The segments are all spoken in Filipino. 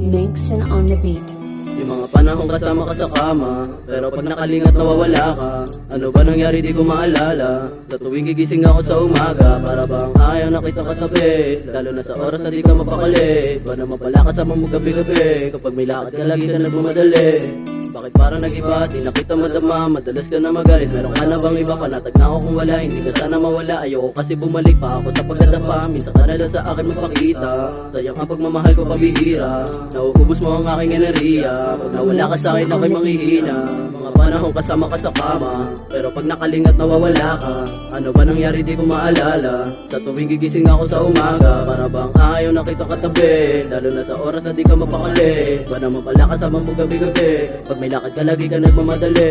Mixin on the beat. Yung mga panahon kasama ka sa kama, pero pag nakalingat nawawala ka. Ano ba nangyari di ko maalala? Sa tuwing gigising ako sa umaga, para bang ayaw nakita ka tabi. Lalo na sa oras na di ka mapakali, ba naman pala kasama mo gabi-gabi. Kapag may lakad ka lagi ka nagmamadali. Bakit parang nag-iba, di na kita madama. Madalas ka na magalit, meron ka na bang iba? Panatag na ako kung wala, hindi ka sana mawala. Ayoko kasi bumalik pa ako sa pagdadapa. Minsan ka na lang sa akin magpakita. Sayang ang pagmamahal ko pambihira. Nauubos mo ang aking enerhiya. Pag nawala ka sa akin ako'y manghihina. Mga panahon kasama ka sa kama, pero pag nakalingat nawawala ka. Ano ba nangyari di ko maalala? Sa tuwing gigising ako sa umaga, para bang ayaw nakita katabi. Lalo na sa oras na di ka mapakali, ba naman pala kasama mo gabi-gabi. Pag may lakad ka lagi ka nagmamadali.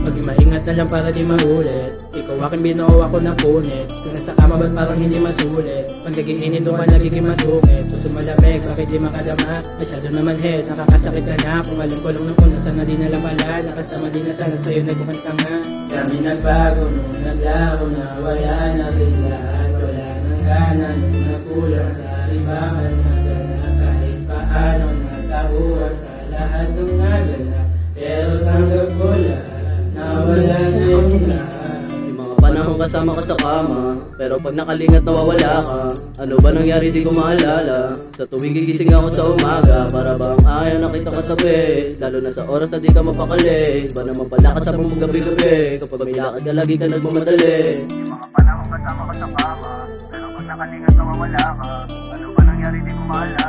Maging maingat na lang para di maulit. Ikaw aking binuo ako na punit. Kung nasa kama ba't parang hindi masulit? Pag nagiinit doon ka nagiging masukit. Puso malamig, bakit di makadama? Masyado naman head, nakakasakit ka na. Kung alam ko lang nung una, sana di na lang pala. Nakasama di na sana sa'yo nagbukanta nga. Kami nagbago nung naglaho na wala na rin lahat. Wala nang gana nung nakulang sa libangan na gana. Kahit paano natawa sa lahat ng naganap. Pero tanggap ko lahat na wala Mixin na on the rin beat. lahat. Yung mga panahon kasama ka sa kama, pero pag nakalingat nawawala ka. Ano ba nangyari di ko maalala? Sa tuwing gigising ako sa umaga, para bang ayaw nakita katabi. Lalo na sa oras na di ka mapakali, ba naman pala kasama mo gabi-gabi. Kapag may lakad ka lagi ka nagmamadali. Yung mga panahon kasama ka sa kama, pero pag nakalingat nawawala ka. Ano ba nangyari di ko maalala?